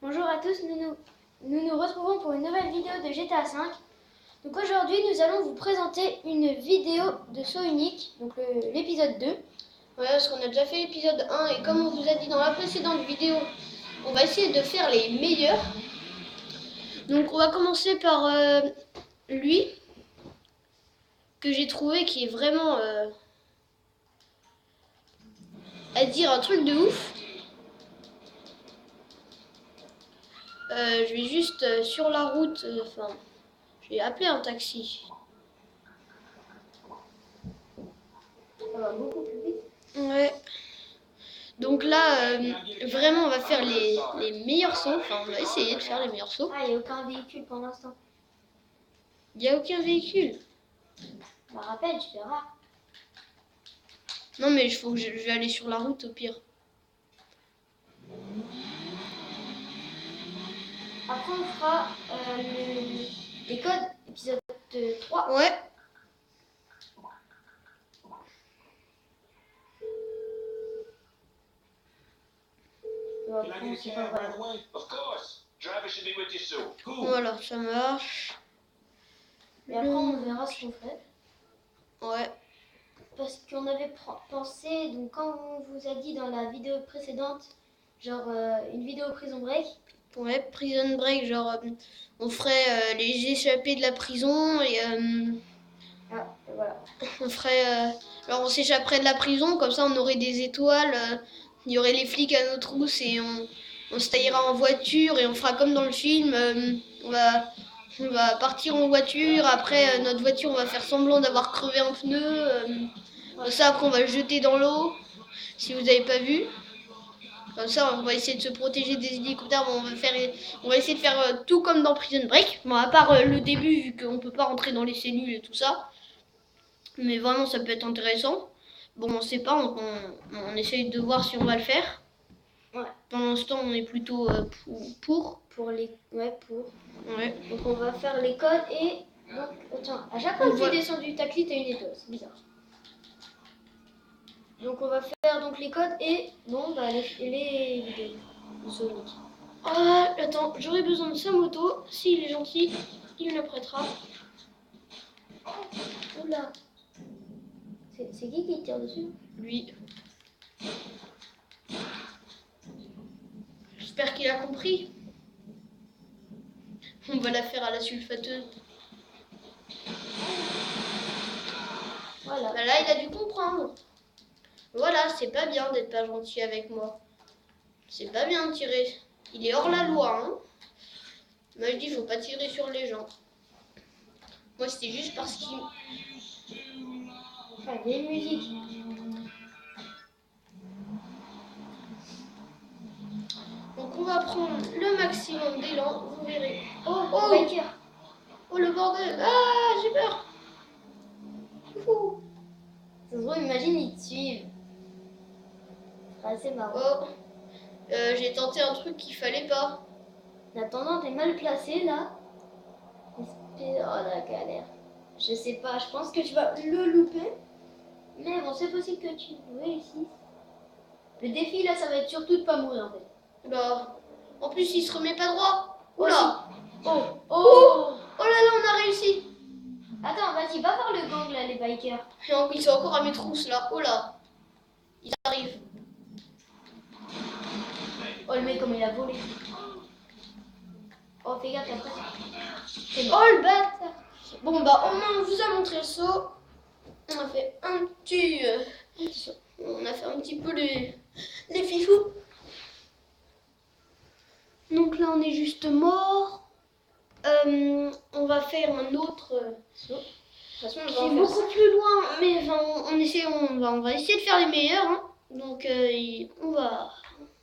Bonjour à tous, nous nous retrouvons pour une nouvelle vidéo de GTA V. Donc aujourd'hui nous allons vous présenter une vidéo de saut unique, donc l'épisode 2. Ouais, parce qu'on a déjà fait l'épisode 1 et comme on vous a dit dans la précédente vidéo, on va essayer de faire les meilleurs. Donc on va commencer par lui, que j'ai trouvé qui est vraiment à dire un truc de ouf. Je vais juste sur la route, je vais appeler un taxi. Ça va beaucoup plus vite. Ouais. Donc là, vraiment, on va faire les meilleurs sauts. Enfin, on va essayer de faire les meilleurs sauts. Ah, il n'y a aucun véhicule pour l'instant. Il n'y a aucun véhicule. Bah rappelle, tu verras. Non, mais je vais aller sur la route au pire. Après on fera les codes, épisode 3. Ouais. C'est pas vrai. Voilà, ça marche. Mais après on verra ce qu'on fait. Ouais. Parce qu'on avait pensé, donc quand on vous a dit dans la vidéo précédente, genre une vidéo prison break. Ouais, prison break, genre on ferait les échappés de la prison et Voilà. on ferait. Alors on s'échapperait de la prison, comme ça on aurait des étoiles, il y aurait les flics à nos trousses et on se taillera en voiture et on fera comme dans le film. On va partir en voiture, après notre voiture on va faire semblant d'avoir crevé un pneu. Ça après on va le jeter dans l'eau, si vous n'avez pas vu. Comme ça, on va essayer de se protéger des hélicoptères. Bon, on va essayer de faire tout comme dans Prison Break. Bon, à part le début, vu qu'on peut pas rentrer dans les cellules et tout ça. Mais vraiment, ça peut être intéressant. Bon, on sait pas, on essaye de voir si on va le faire. Ouais. Pour l'instant, on est plutôt pour. Pour les... Ouais, pour. Ouais. Donc on va faire les codes et... Donc, attends, à chaque fois que tu descends du tacli, t'as une étoile. C'est bizarre. Donc on va faire donc les codes et... Bon, bah les vidéos de Sonic. Ah, attends, j'aurais besoin de sa moto. S'il est gentil, il me la prêtera. Oula. C'est qui tire dessus? Lui. J'espère qu'il a compris. On va la faire à la sulfateuse. Voilà. Bah là, il a dû comprendre. Voilà, c'est pas bien d'être pas gentil avec moi. C'est pas bien de tirer. Il est hors la loi, hein. Moi, je dis, faut pas tirer sur les gens. Moi, c'était juste parce qu'il... Ah, il y a une musique. Donc, on va prendre le maximum d'élan, vous verrez. Oh, biker. Oh, le bordel. Ah, j'ai peur. Ouh. Ça se trouve, imagine, ils te suivent. C'est marrant. Oh, j'ai tenté un truc qu'il fallait pas. En attendant, t'es mal placé là. Oh la galère. Je sais pas, je pense que tu vas le louper. Mais bon, c'est possible que tu réussisses. Le défi là, ça va être surtout de pas mourir en fait. Bah, en plus, il se remet pas droit. Oula. Oh là là, on a réussi. Attends, vas-y, va voir le gang là, les bikers. Ils sont encore à mes trousses là. Oh là. Ils arrivent. Oh, le mec, comme il a volé. Oh, fais gaffe, après. Oh le bâtard. Bon bah au moins on vous a montré le saut. On a fait un petit saut. On a fait un petit peu les fifous. Donc là on est juste mort. On va faire un autre saut. De toute façon, Qui est beaucoup plus loin. Mais enfin, on va essayer de faire les meilleurs. Hein. Donc on va...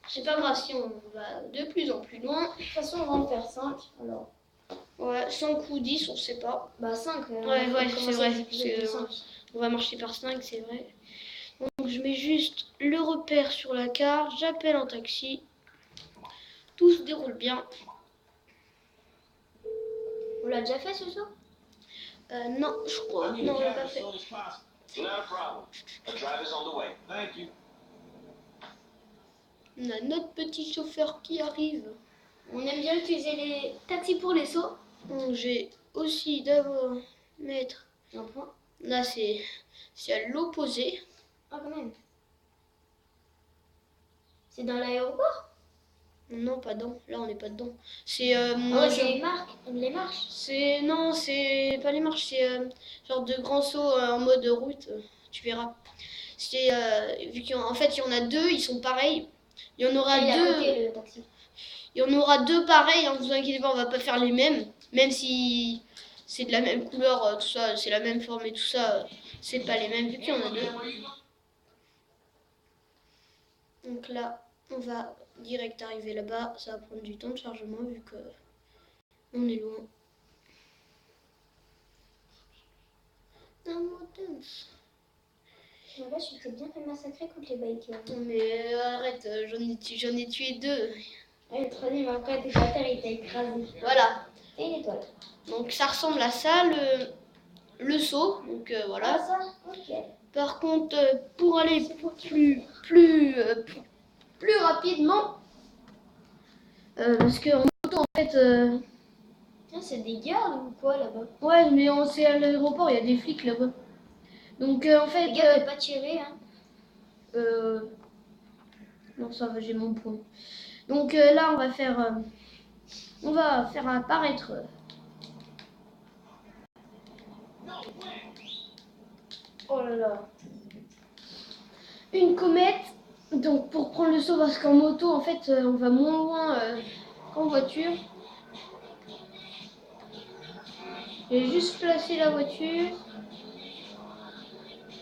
C'est pas grave si on va de plus en plus loin. De toute façon, on va en faire 5. Alors. Ouais, 5 ou 10, on sait pas. Bah 5. Ouais, c'est vrai. On va marcher par 5, c'est vrai. Donc je mets juste le repère sur la carte, j'appelle un taxi. Tout se déroule bien. On l'a déjà fait ce soir? Non, je crois. Non, on l'a pas fait. On a notre petit chauffeur qui arrive. On aime bien utiliser les taxis pour les sauts. Donc j'ai aussi d'abord mettre. Un point. Là c'est à l'opposé. Ah, quand même. C'est dans l'aéroport? Non, pas dedans. Là on n'est pas dedans. C'est Ah ouais, c'est les marques, les marches. C'est non, c'est pas les marches, c'est genre de grands sauts en mode route. Tu verras. C'est vu qu'en fait il y en a deux, ils sont pareils. Il y en aura Et à deux. côté, le taxi. Il y en aura deux pareils. Hein, vous inquiétez pas, on va pas faire les mêmes. Même si c'est de la même couleur, tout ça, c'est la même forme et tout ça, c'est pas les mêmes vu qu'il y en a deux. Donc là, on va direct arriver là-bas. Ça va prendre du temps de chargement vu que on est loin. Là, je t'ai bien fait massacrer contre les bikers. Mais arrête, j'en ai tué deux. Ouais, le troisième, après, t'es par terre, il t'a écrasé. Voilà. Et une étoile. Donc ça ressemble à ça, le saut. Donc Ah, voilà. ça? Ok. Par contre, pour aller plus rapidement, parce qu'en moto, en fait, Ah, c'est des gardes ou quoi là-bas? ouais, mais c'est à l'aéroport, il y a des flics là-bas. Donc en fait, Les gars, ne pas tirer, hein. non, ça va, j'ai mon point. Donc là, on va faire apparaître. Oh là là. Une comète, donc pour prendre le saut, parce qu'en moto, en fait, on va moins loin qu'en voiture. J'ai juste placé la voiture.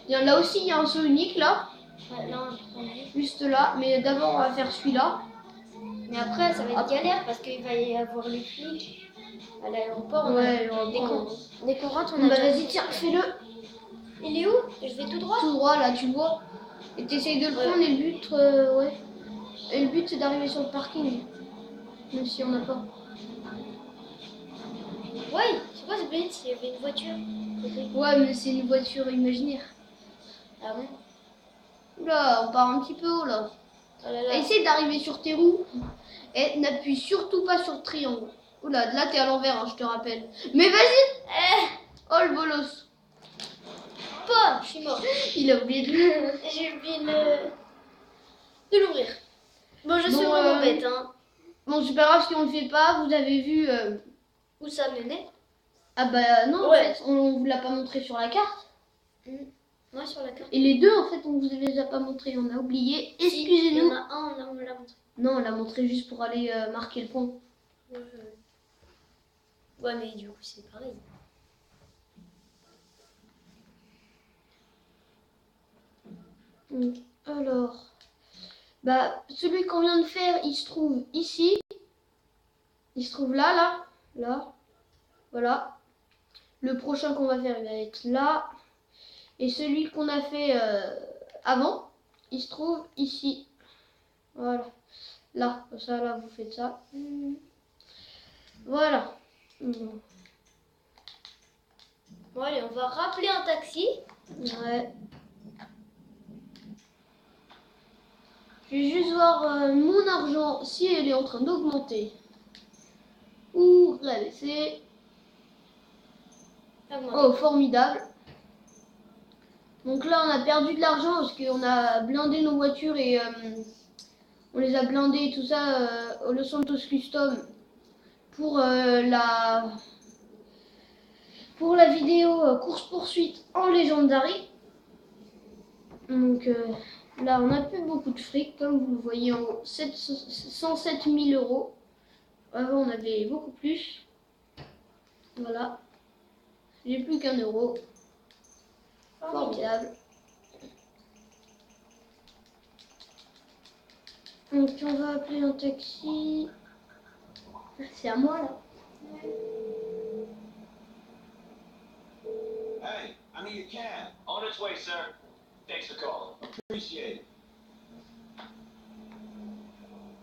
Là aussi, il y a un saut unique, là, Ouais, là, on prend juste là. Mais d'abord, on va faire celui-là. Mais après, ça va être galère parce qu'il va y avoir les flics à l'aéroport. Ouais, Dès qu'on rentre, on bah a déjà... vas-y, tiens, fais-le. Il est où? Je vais tout droit? Tout droit, là, tu le vois. Et t'essayes de le prendre, et le but, ouais. Et le but, c'est d'arriver sur le parking. Même si on n'a pas. Ouais, c'est quoi ce but? Il y avait une voiture. Ouais, mais c'est une voiture imaginaire. Ah ouais? Oula, on part un petit peu haut, là. Oh là là. Essaye d'arriver sur tes roues. Et n'appuie surtout pas sur le triangle. Oula, là, t'es à l'envers, hein, je te rappelle. Mais vas-y. Oh, le bolos. Pas, je suis mort. Il a oublié de le... J'ai oublié de l'ouvrir. Bon, je suis Bon, vraiment bête, hein. Bon, c'est pas grave si on le fait pas. Vous avez vu... Où ça menait? Ah bah non, Ouais. en fait, on vous l'a pas montré sur la carte. Ouais, sur la carte. Et les deux, en fait, on vous les a pas montrés. On a oublié. Il y Excusez-nous. en a un, là, on me l'a montré. Non, on l'a montré juste pour aller marquer le point. Ouais, mais du coup, c'est pareil. Alors, bah, celui qu'on vient de faire, il se trouve ici. Il se trouve là, là. Voilà. Le prochain qu'on va faire, il va être là. Et celui qu'on a fait avant, il se trouve ici. Voilà. Là, ça, là, vous faites ça. Voilà. Bon, allez, on va rappeler un taxi. Ouais. Je vais juste voir mon argent si elle est en train d'augmenter. Ou la laisser. Oh, formidable. Donc là, on a perdu de l'argent parce qu'on a blindé nos voitures et on les a blindées et tout ça au Los Santos Custom pour la vidéo course-poursuite en Legendary. Donc là, on n'a plus beaucoup de fric, comme vous le voyez, en 107 000 euros. Avant, on avait beaucoup plus. Voilà. J'ai plus qu'un euro. Formidable. Donc, on va appeler un taxi. C'est à moi, là. Hey, I need a cab. On its way, sir. Thanks for calling. Appreciate it.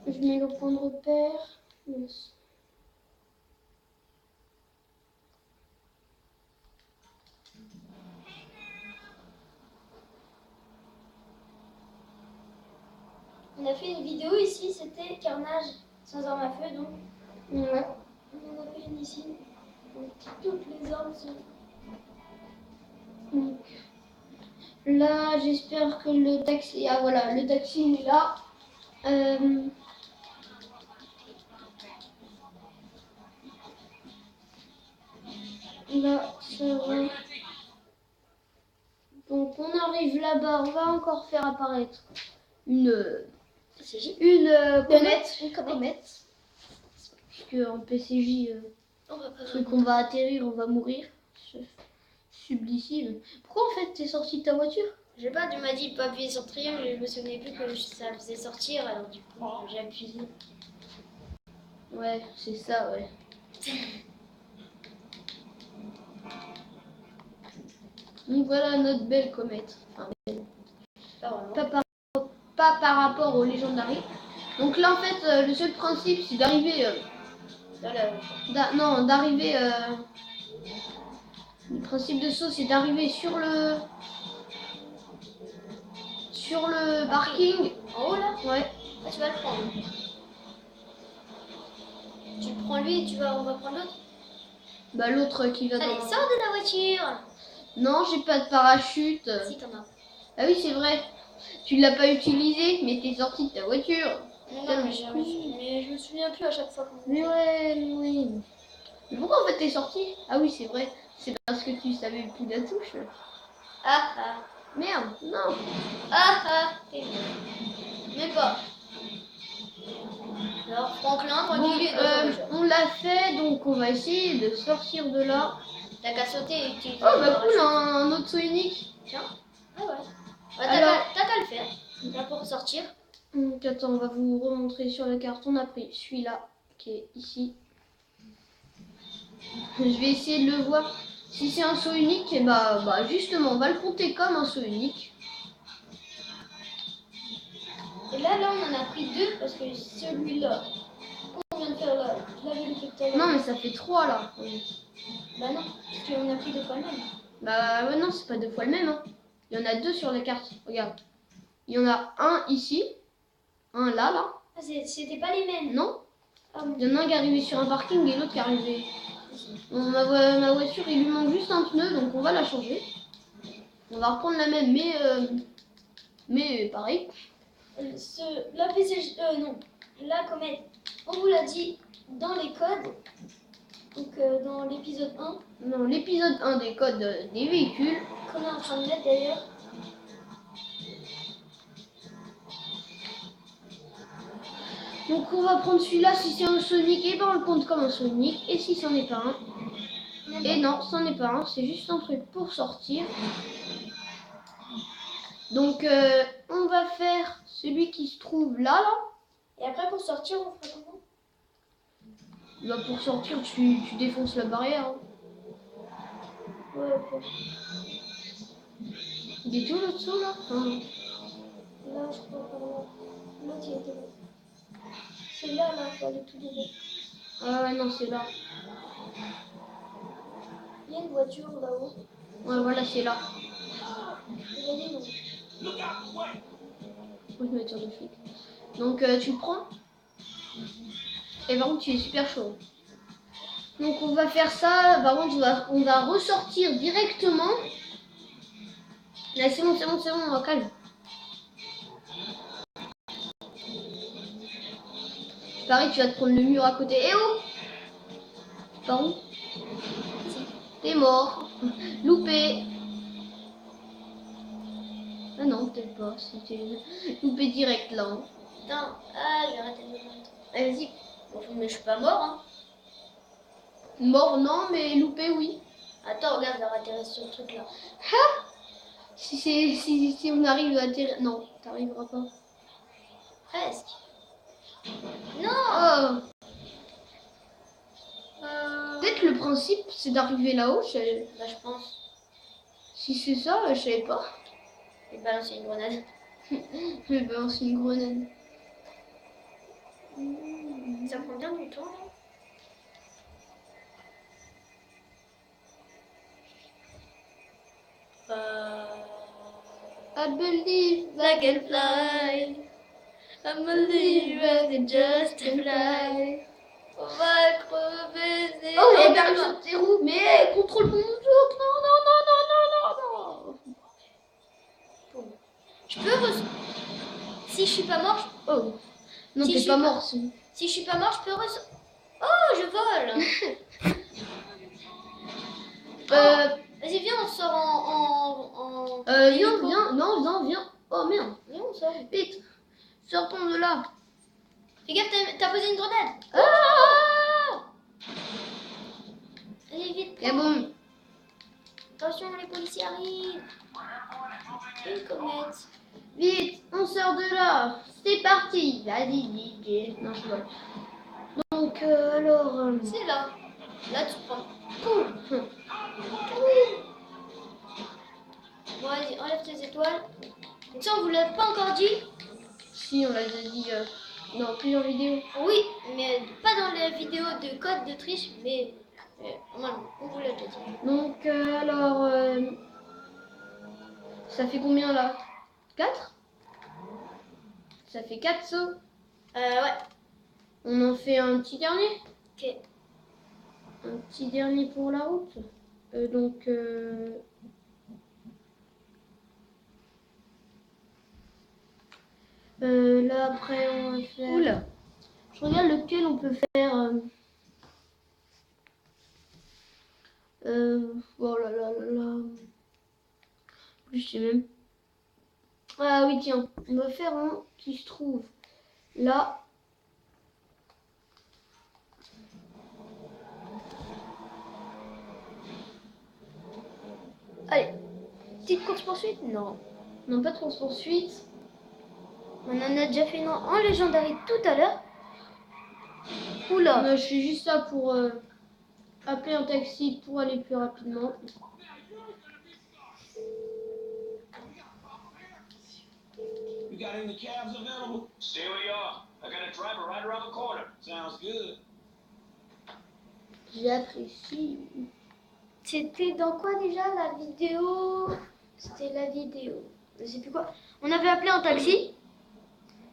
Je mets le point de repère. Yes. On a fait une vidéo ici, c'était carnage. Sans arme à feu, donc. Ouais. On en a fait une ici. Donc, toutes les armes sont. Donc, là, j'espère que le taxi... Ah voilà, le taxi il est là. Là, ça va. Donc on arrive là-bas, on va encore faire apparaître une comète. Une comète. Puisque en PCJ, On va pas. truc on va atterrir, on va mourir. Sublissime. Pourquoi en fait t'es sorti de ta voiture? Je sais pas, tu m'as dit pas appuyer sur triangle et je me souvenais plus que ça faisait sortir, alors du coup j'ai appuyé. Ouais, c'est ça, ouais. Donc voilà notre belle comète. Enfin, Pas vraiment. pas par rapport aux légendaries. Donc là en fait le seul principe c'est d'arriver d'arriver le principe de saut c'est d'arriver sur le parking. En haut là. Ouais. Ah, tu vas le prendre. Tu prends lui et on va prendre l'autre. Bah l'autre qui va Allez, dans... sors de ta voiture. Non, j'ai pas de parachute. Si t'en as. Ah oui, c'est vrai. Tu l'as pas utilisé, mais t'es sorti de ta voiture. Non, Putain, mais, con. mais je me souviens plus à chaque fois. Mais ouais, mais oui. Mais pourquoi en fait t'es sorti? Ah oui, c'est vrai. C'est parce que tu savais plus la touche. Ah ah. Merde, non. Ah ah. Mais pas. Alors Franklin, Bon, tranquille, il est dans sa voiture. on l'a fait, donc on va essayer de sortir de là. T'as qu'à sauter et utiliser Oh le bah cool, parachute. un autre saut unique. Tiens. Ah ouais. Bah, Alors- t'as qu'à le faire. Là pour sortir. Donc attends, on va vous remontrer sur la carte. On a pris celui-là qui est ici. Je vais essayer de le voir. Si c'est un saut unique, et bah justement, on va le compter comme un saut unique. Et là, on en a pris deux parce que celui-là, qu'on vient de faire là, je l'avais fait tout à l'heure. Non, mais ça fait 3 là. Bah non, parce qu'on a pris deux fois le même. Bah ouais, non, c'est pas 2 fois le même. Hein. Il y en a 2 sur la carte. Regarde. Il y en a un ici, un là. Ah, c'était pas les mêmes. Non, Ah, bon. il y en a un qui est arrivé sur un parking et l'autre qui est arrivé. Bon, ma voiture, il lui manque juste un pneu, donc on va la changer. On va reprendre la même, mais pareil. La PCG, non, la comète, on vous l'a dit dans les codes, donc dans l'épisode 1, Dans l'épisode 1 des codes des véhicules. qu'on est en train de mettre d'ailleurs. Donc on va prendre celui-là, si c'est un Sonic, et ben on le compte comme un Sonic, et si c'en est pas un. Et non, c'en est pas un, c'est juste un truc pour sortir. Donc on va faire celui qui se trouve là. Et après pour sortir, on fera comment? Bah, pour sortir, tu défonces la barrière. Hein. Ouais, ok. Il est tout l'autre saut là Là, je crois par là. L'autre, il était là. C'est là, il faut aller tout devant. Ah ouais, non, c'est là. Il y a une voiture là-haut. Ouais, voilà, c'est là. Regardez, non. Moi, je me tire de flic. Donc tu le prends. Et par contre, tu es super chaud. Donc on va faire ça. Par contre, on va ressortir directement. Là, c'est bon, on va calme. Pareil, tu vas te prendre le mur à côté. Eh oh! Par où? T'es mort. Loupé. Ah non, peut-être pas. C'était loupé direct là. Hein. Putain, ah, j'ai arrêté de me mettre. Allez, vas-y. Bon, mais je suis pas mort, hein. Mort, non, mais loupé, oui. Attends, regarde, j'ai atterri sur le truc là. Si on arrive à atterrir... Non, t'arriveras pas. Presque. Non! Oh. Peut-être le principe, c'est d'arriver là-haut. Bah, je pense. Si c'est ça, je savais pas. J'ai balancé une grenade. Je vais balancer une grenade. Ça prend bien du temps, là. I believe I can fly. I'm a leader, just a fly. On va crever. Oh, il y a sur tes roues. Mais contrôle mon joke. Non, non, non, non, non, non, non. Je peux Si je suis pas mort, Oh. Non, Si t'es je pas suis mort. si je suis pas mort, je peux Oh, je vole. Vas-y, viens, on sort en Viens, hélico. viens. Non, non, viens. Oh merde. Viens, on sort. Vite. Sortons de là. Fais gaffe, t'as posé une grenade. Ah. Allez, vite. Et bon. Attention, les policiers arrivent. Une comète. Vite, on sort de là. C'est parti. Vas-y, DJ. Non, je vois. Donc, alors... C'est là. Là, tu prends. Pouf. Bon, vas-y, enlève tes étoiles. Donc ça, on vous l'a pas encore dit. Si, on l'a déjà dit dans plusieurs vidéos. Oui, mais pas dans les vidéos de code de triche, mais normalement, on vous l'a déjà dit. Donc, alors... ça fait combien là? 4? Ça fait 4 sauts. Ouais. On en fait un petit dernier? Ok. Un petit dernier pour la route. Donc... là, après, on va faire... Oula. Je regarde lequel on peut faire... oh là là là là. Je sais même. Ah oui, tiens. On va faire un qui se trouve là. Allez. Petite course-poursuite? Non. Non, pas de course-poursuite. On en a déjà fait une en légendaire tout à l'heure. Oula. Je fais juste ça pour appeler un taxi pour aller plus rapidement. You got any cabs available? Stay where you are. I got a driver right around the corner. Sounds good. J'apprécie. C'était dans quoi déjà la vidéo? C'était la vidéo. Je sais plus quoi. On avait appelé un taxi.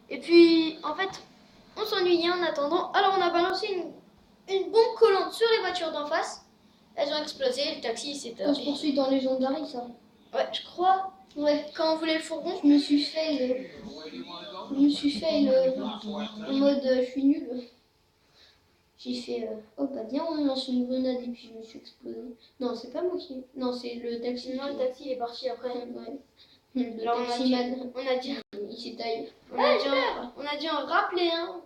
Et puis, en fait, on s'ennuyait en attendant. Alors, on a balancé une bombe collante sur les voitures d'en face. Elles ont explosé. Le taxi s'est Course-poursuite dans Legendary, ça. Ouais, je crois. Ouais. Quand on voulait le fourgon. Je me suis fait en mode je suis nul. J'ai fait oh bah viens on lance une grenade et puis je me suis explosé. Non c'est pas moi qui. Non c'est le taxi. Non, le taxi il est parti après. Ouais. Le Alors, taximan. on a dit Il s'est taillé. on a dû en rappeler un.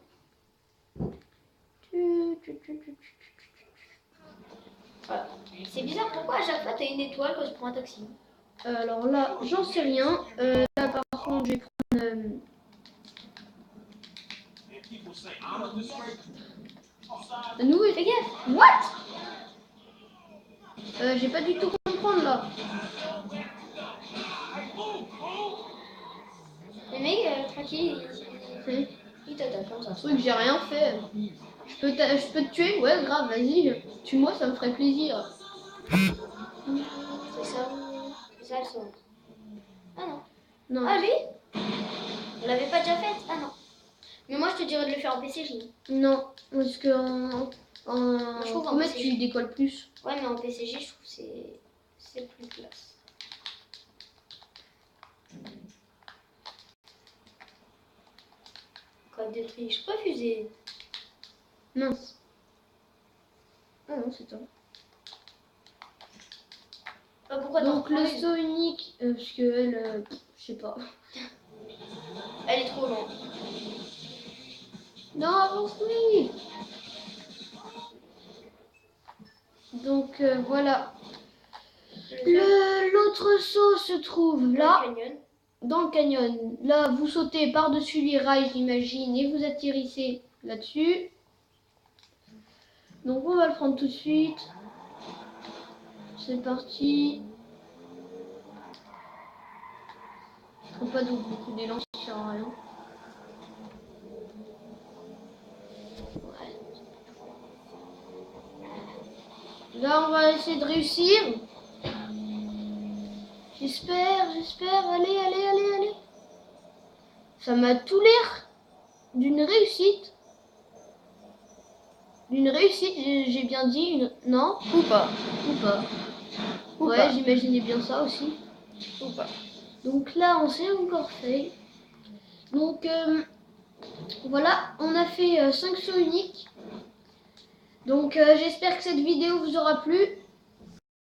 Voilà. C'est bizarre, pourquoi à chaque fois t'as une étoile quand tu prends un taxi? Alors là j'en sais rien. Là par contre je vais prendre nous Fais gaffe. What? J'ai pas du tout comprendre là. Le mec, tranquille, il t'attaque comme ça. Ce truc j'ai rien fait. Je peux te tuer? Ouais grave vas-y. Tue-moi ça me ferait plaisir. C'est ça. C'est ça le son. Ah non. Non. Ah lui? On l'avait pas déjà fait? Ah non. Mais moi je te dirais de le faire en PCJ. Non, parce que je trouve en comète, PCJ. tu décolles plus. Ouais, mais en PCJ, je trouve que c'est plus classe. Code de triche refusé. Mince. Ah non, c'est toi. Pourquoi Donc t'en le prends une? saut unique, parce que elle, je sais pas. Elle est trop longue. Non, avance oui. Donc voilà. L'autre saut se trouve là, dans le canyon. Là, vous sautez par-dessus les rails, j'imagine, et vous atterrissez là-dessus. Donc on va le prendre tout de suite. C'est parti. Faut pas de beaucoup d'élan, ça sert à rien. Ouais. Là, on va essayer de réussir. J'espère. Allez. Ça m'a tout l'air d'une réussite. D'une réussite, j'ai bien dit une... Non, Ou pas. ou pas. Ou Ouais, pas. j'imaginais bien ça aussi. Ou pas. Donc là, on s'est encore fait. Donc voilà, on a fait 5 sauts uniques. Donc j'espère que cette vidéo vous aura plu.